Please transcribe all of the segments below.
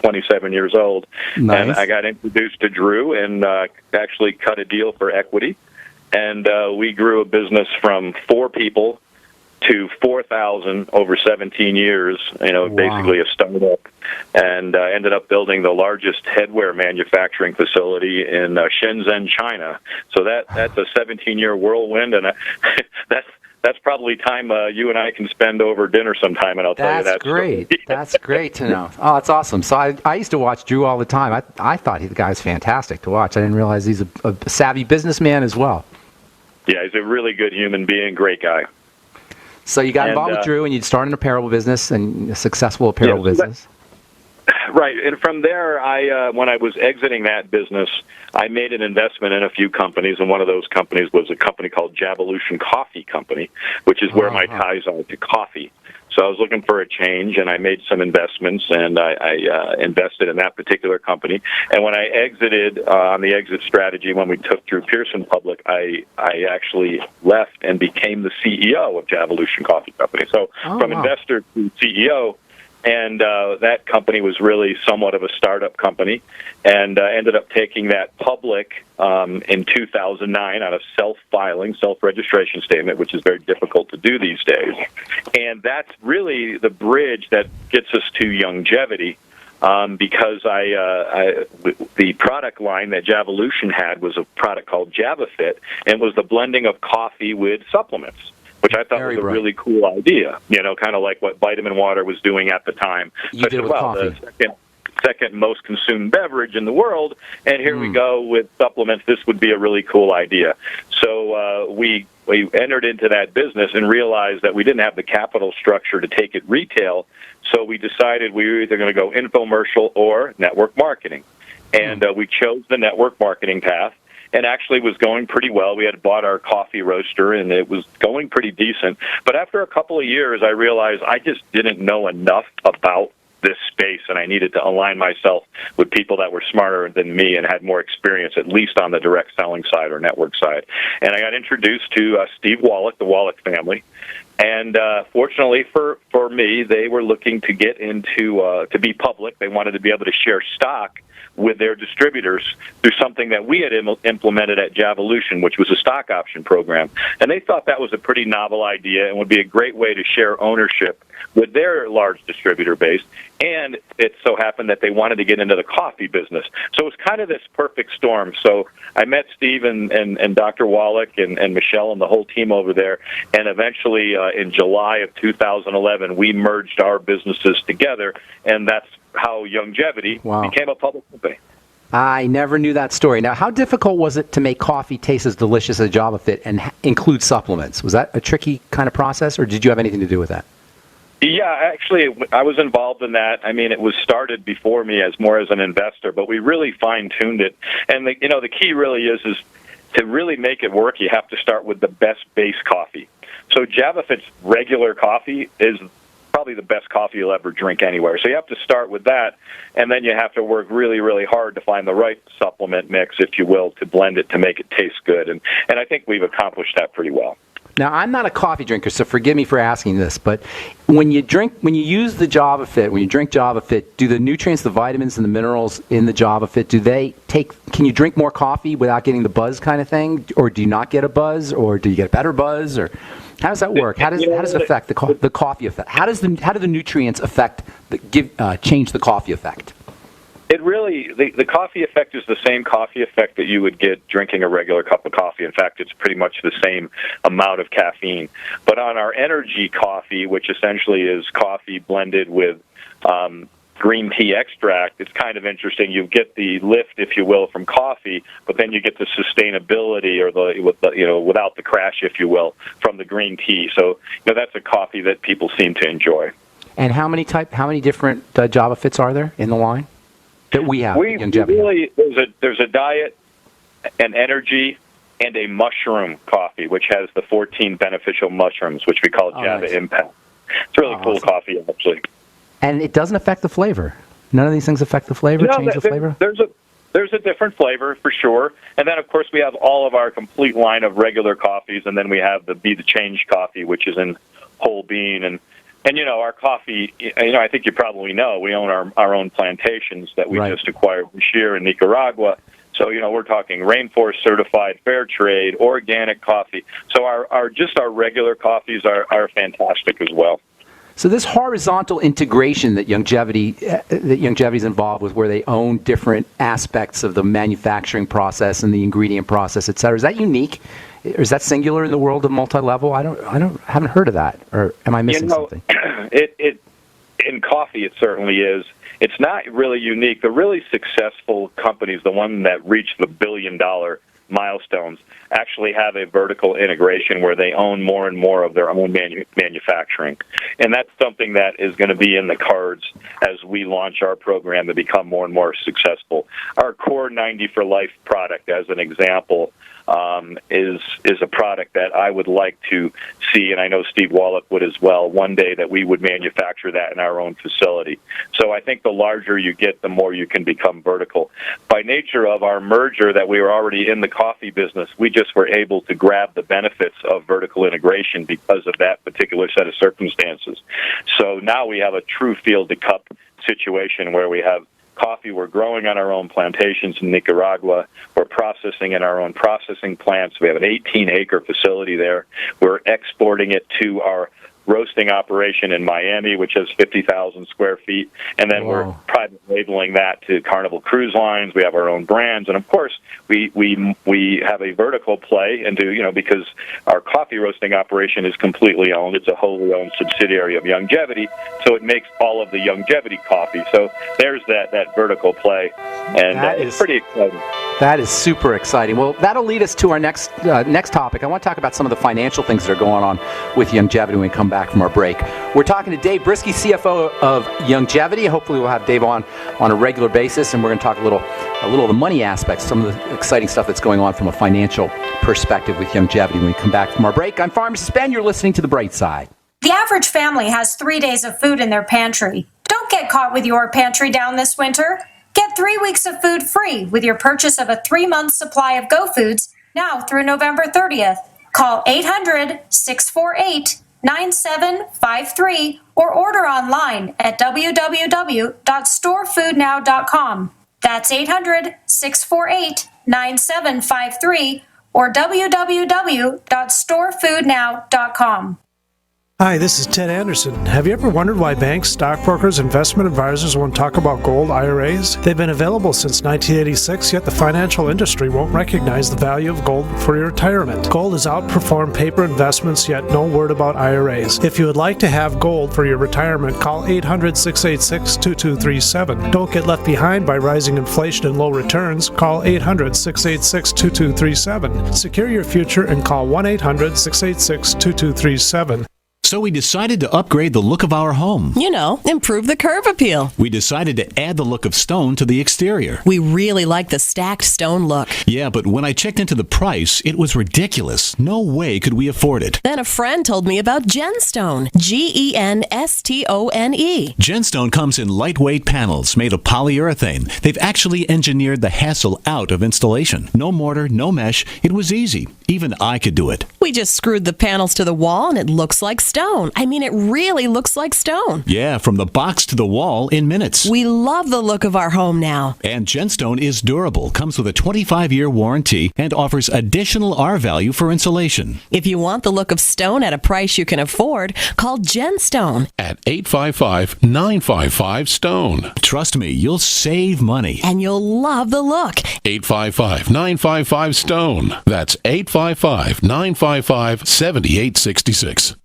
27 years old. Nice. And I got introduced to Drew and actually cut a deal for equity. And we grew a business from 4 people to 4,000 over 17 years, basically a startup, and ended up building the largest headwear manufacturing facility in Shenzhen, China. So that's a 17-year whirlwind, and that's probably time you and I can spend over dinner sometime, and I'll tell you that. That's great. That's great to know. Oh, that's awesome. So I used to watch Drew all the time. I thought the guy's fantastic to watch. I didn't realize he's a savvy businessman as well. Yeah, he's a really good human being, great guy. So you got involved with Drew, and you started an apparel business, and a successful apparel business. Right, and from there, when I was exiting that business, I made an investment in a few companies, and one of those companies was a company called Javolution Coffee Company, which is where my ties are to coffee. So I was looking for a change, and I made some investments, and I invested in that particular company. And when I exited on the exit strategy, when we took Drew Pearson public, I actually left and became the CEO of Javolution Coffee Company. So from investor to CEO, and that company was really somewhat of a startup company, and ended up taking that public in 2009 on a self-filing, self-registration statement, which is very difficult to do these days. And that's really the bridge that gets us to longevity, because the product line that Javolution had was a product called JavaFit, and was the blending of coffee with supplements, which I thought was a really cool idea, kind of like what Vitamin Water was doing at the time. You did with coffee. The second most consumed beverage in the world, and here we go with supplements. This would be a really cool idea. So we entered into that business and realized that we didn't have the capital structure to take it retail, so we decided we were either going to go infomercial or network marketing. And we chose the network marketing path, and actually was going pretty well. We had bought our coffee roaster, and it was going pretty decent. But after a couple of years, I realized I just didn't know enough about this space, and I needed to align myself with people that were smarter than me and had more experience, at least on the direct selling side or network side. And I got introduced to Steve Wallach, the Wallach family. And fortunately for me, they were looking to get into to be public. They wanted to be able to share stock with their distributors through something that we had implemented at Javolution, which was a stock option program. And they thought that was a pretty novel idea and would be a great way to share ownership with their large distributor base. And it so happened that they wanted to get into the coffee business. So it was kind of this perfect storm. So I met Steve and Dr. Wallach and Michelle and the whole team over there. And eventually in July of 2011, we merged our businesses together. And that's how Longevity became a public company. I never knew that story. Now, how difficult was it to make coffee taste as delicious as JavaFit and include supplements? Was that a tricky kind of process, or did you have anything to do with that? Yeah, actually, I was involved in that. I mean, it was started before me as more as an investor, but we really fine-tuned it. And the key really is to really make it work, you have to start with the best base coffee. So JavaFit's regular coffee is probably the best coffee you'll ever drink anywhere. So you have to start with that, and then you have to work really, really hard to find the right supplement mix, if you will, to blend it to make it taste good. And I think we've accomplished that pretty well. Now, I'm not a coffee drinker, so forgive me for asking this, but when you use the JavaFit, when you drink JavaFit, do the nutrients, the vitamins, and the minerals in the JavaFit, can you drink more coffee without getting the buzz kind of thing, or do you not get a buzz, or do you get a better buzz, or how does that work? How does it affect the coffee effect? How do the nutrients change the coffee effect? It really, the coffee effect is the same coffee effect that you would get drinking a regular cup of coffee. In fact, it's pretty much the same amount of caffeine. But on our energy coffee, which essentially is coffee blended with green tea extract, it's kind of interesting. You get the lift, if you will, from coffee, but then you get the sustainability or without the crash, if you will, from the green tea. So that's a coffee that people seem to enjoy. And how many different JavaFits are there in the line that we have? There's a diet, an energy, and a mushroom coffee, which has the 14 beneficial mushrooms, which we call Java Impact. It's really cool coffee, actually. And it doesn't affect the flavor. None of these things affect the flavor, change the flavor? There's a different flavor, for sure. And then, of course, we have all of our complete line of regular coffees, and then we have the Be the Change coffee, which is in whole bean. And And, our coffee, I think you probably know, we own our own plantations that we just acquired this year in Nicaragua. So, we're talking rainforest certified, fair trade, organic coffee. So our regular coffees are fantastic as well. So this horizontal integration that Youngevity's involved with, where they own different aspects of the manufacturing process and the ingredient process, et cetera, is that unique? Or is that singular in the world of multi-level? I haven't heard of that. Or am I missing something? It in coffee, it certainly is. It's not really unique. The really successful companies, the one that reach the billion-dollar milestones, actually have a vertical integration where they own more and more of their own manufacturing. And that's something that is going to be in the cards as we launch our program to become more and more successful. Our core 90 for Life product, as an example, is a product that I would like to see, and I know Steve Wallach would as well, one day that we would manufacture that in our own facility. So I think the larger you get, the more you can become vertical. By nature of our merger that we were already in the coffee business, we just were able to grab the benefits of vertical integration because of that particular set of circumstances. So now we have a true field-to-cup situation where we have coffee we're growing on our own plantations in Nicaragua. We're processing in our own processing plants. We have an 18-acre facility there. We're exporting it to our roasting operation in Miami, which has 50,000 square feet, and then we're private labeling that to Carnival Cruise Lines. We have our own brands, and of course, we have a vertical play into, because our coffee roasting operation is completely owned. It's a wholly owned subsidiary of Youngevity, so it makes all of the Youngevity coffee. So there's that vertical play, and it's pretty exciting. That is super exciting. Well, that'll lead us to our next topic. I want to talk about some of the financial things that are going on with Youngevity when we come back from our break. We're talking to Dave Brisky, CFO of Youngevity. Hopefully we'll have Dave on a regular basis, and we're going to talk a little of the money aspects, some of the exciting stuff that's going on from a financial perspective with Youngevity when we come back from our break. I'm Pharmacist Ben. You're listening to The Bright Side. The average family has 3 days of food in their pantry. Don't get caught with your pantry down this winter. Get 3 weeks of food free with your purchase of a 3-month supply of Go Foods now through November 30th. Call 800-648-9753 or order online at www.storefoodnow.com. That's 800-648-9753 or www.storefoodnow.com. Hi, this is Ted Anderson. Have you ever wondered why banks, stockbrokers, investment advisors won't talk about gold IRAs? They've been available since 1986, yet the financial industry won't recognize the value of gold for your retirement. Gold has outperformed paper investments, yet no word about IRAs. If you would like to have gold for your retirement, call 800-686-2237. Don't get left behind by rising inflation and low returns. Call 800-686-2237. Secure your future and call 1-800-686-2237. So we decided to upgrade the look of our home. Improve the curb appeal. We decided to add the look of stone to the exterior. We really like the stacked stone look. Yeah, but when I checked into the price, it was ridiculous. No way could we afford it. Then a friend told me about Genstone. Genstone. Genstone comes in lightweight panels made of polyurethane. They've actually engineered the hassle out of installation. No mortar, no mesh. It was easy. Even I could do it. We just screwed the panels to the wall and it looks like stone. I mean, it really looks like stone. Yeah, from the box to the wall in minutes. We love the look of our home now. And Genstone is durable, comes with a 25-year warranty, and offers additional R value for insulation. If you want the look of stone at a price you can afford, call Genstone at 855-955-STONE. Trust me, you'll save money. And you'll love the look. 855-955-STONE. That's 855-955-7866.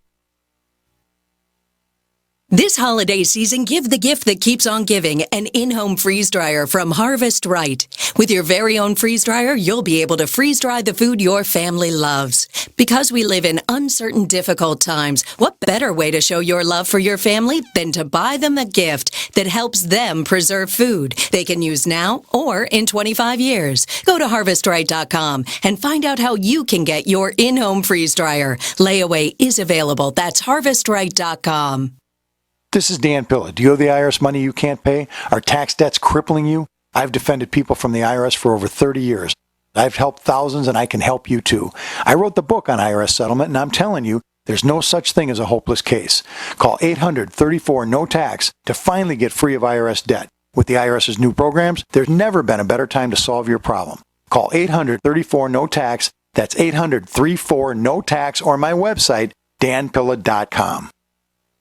This holiday season, give the gift that keeps on giving, an in-home freeze dryer from Harvest Right. With your very own freeze dryer, you'll be able to freeze dry the food your family loves. Because we live in uncertain, difficult times, what better way to show your love for your family than to buy them a gift that helps them preserve food they can use now or in 25 years. Go to harvestright.com and find out how you can get your in-home freeze dryer. Layaway is available. That's harvestright.com. This is Dan Pilla. Do you owe the IRS money you can't pay? Are tax debts crippling you? I've defended people from the IRS for over 30 years. I've helped thousands, and I can help you too. I wrote the book on IRS settlement, and I'm telling you, There's no such thing as a hopeless case. Call 800-34-NO-TAX to finally get free of IRS debt. With the IRS's new programs, there's never been a better time to solve your problem. Call 800-34-NO-TAX. That's 800-34-NO-TAX or my website, danpilla.com.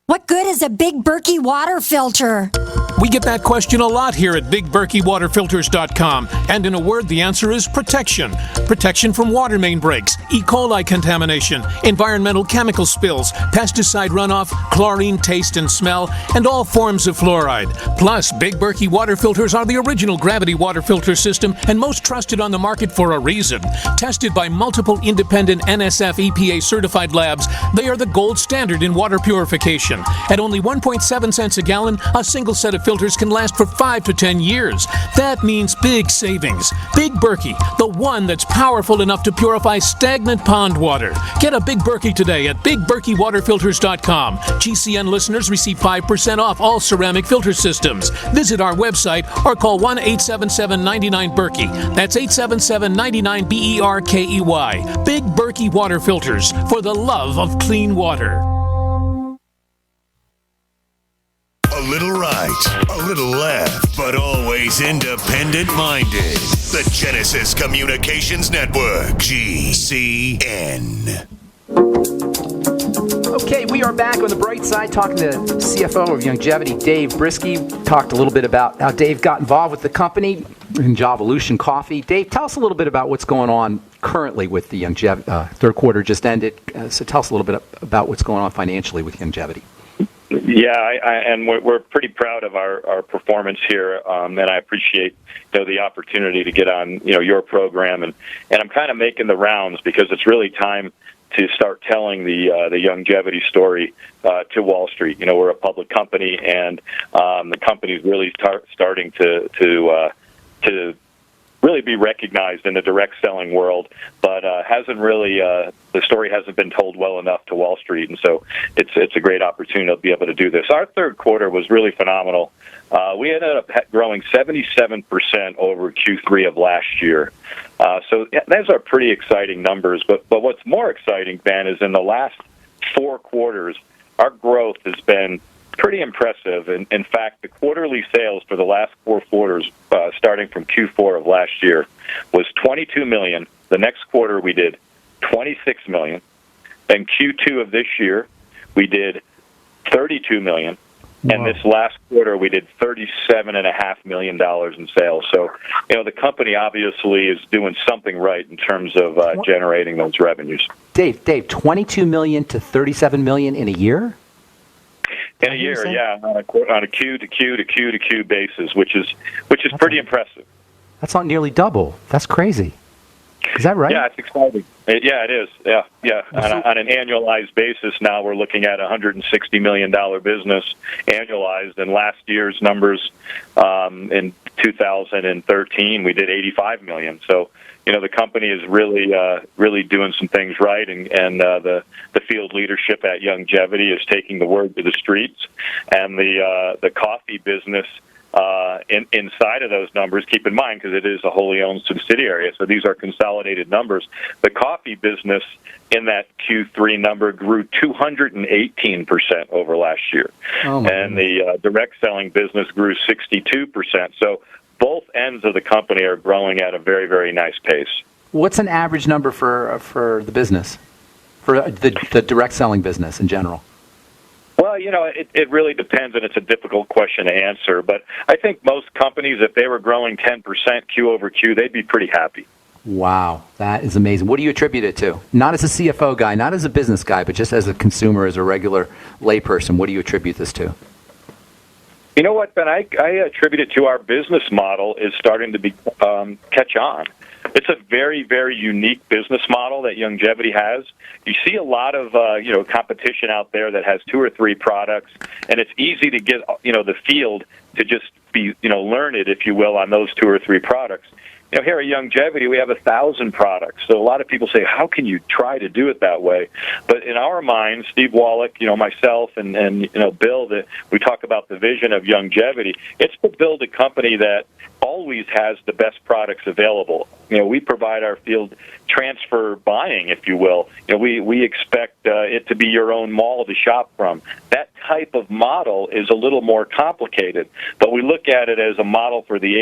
What good is a Big Berkey water filter? We get that question a lot here at BigBerkeyWaterFilters.com. And in a word, the answer is protection. Protection from water main breaks, E. coli contamination, environmental chemical spills, pesticide runoff, chlorine taste and smell, and all forms of fluoride. Plus, Big Berkey water filters are the original gravity water filter system and most trusted on the market for a reason. Tested by multiple independent NSF EPA certified labs, they are the gold standard in water purification. At only 1.7 cents a gallon, a single set of filters can last for 5 to 10 years. That means big savings. Big Berkey, the one that's powerful enough to purify stagnant pond water. Get a Big Berkey today at BigBerkeyWaterFilters.com. GCN listeners receive 5% off all ceramic filter systems. Visit our website or call 1-877-99-BERKEY. That's 877-99-BERKEY. Big Berkey Water Filters, for the love of clean water. A little right, a little left, but always independent-minded. The Genesis Communications Network, GCN. Okay, we are back on the bright side talking to CFO of Longevity, Dave Brisky. Talked a little bit about how Dave got involved with the company in Jovolution Coffee. Dave, tell us a little bit about what's going on currently with the third quarter just ended. So tell us a little bit about what's going on financially with Longevity. Yeah, and we're pretty proud of our performance here, and I appreciate the opportunity to get on your program, and I'm kind of making the rounds because it's really time to start telling the longevity story to Wall Street. We're a public company, and the company's really starting to really be recognized in the direct selling world, but hasn't really the story hasn't been told well enough to Wall Street, and so it's a great opportunity to be able to do this. Our third quarter was really phenomenal. We ended up growing 77% over Q3 of last year. So those are pretty exciting numbers, but what's more exciting, Ben, is in the last 4 quarters, our growth has been pretty impressive. In fact, the quarterly sales for the last 4 quarters, starting from Q4 of last year, was $22 million. The next quarter we did $26 million. Then Q2 of this year, we did $32 million. Wow. And this last quarter, we did $37.5 million in sales. So, the company obviously is doing something right in terms of generating those revenues. Dave, $22 million to $37 million in a year? In a year, yeah, on a Q to Q to Q to Q basis, which is pretty impressive. That's not nearly double. That's crazy. Is that right? Yeah, it's exciting. Yeah, it is. Yeah. On an annualized basis, now we're looking at a $160 million business annualized. And last year's numbers in 2013, we did $85 million. So, the company is really doing some things right, and the field leadership at Longevity is taking the word to the streets, and the coffee business. Inside of those numbers, keep in mind, because it is a wholly owned subsidiary, so these are consolidated numbers. The coffee business in that Q3 number grew 218% over last year. And the direct selling business grew 62%. So both ends of the company are growing at a very, very nice pace. What's an average number for the business, for the direct selling business in general? Well, it really depends, and it's a difficult question to answer. But I think most companies, if they were growing 10% Q over Q, they'd be pretty happy. Wow, that is amazing. What do you attribute it to? Not as a CFO guy, not as a business guy, but just as a consumer, as a regular layperson. What do you attribute this to? You know what, Ben? I attribute it to our business model is starting to catch on. It's a very, very unique business model that Longevity has. You see a lot of competition out there that has 2 or 3 products, and it's easy to get the field to just be learned, if you will, on those 2 or 3 products. Here at Longevity, we have 1,000 products. So a lot of people say, how can you try to do it that way? But in our minds, Steve Wallach, myself, and Bill, that we talk about the vision of Longevity. It's to build a company that always has the best products available. We provide our field transfer buying, if you will. We expect it to be your own mall to shop from. That type of model is a little more complicated, but we look at it as a model for the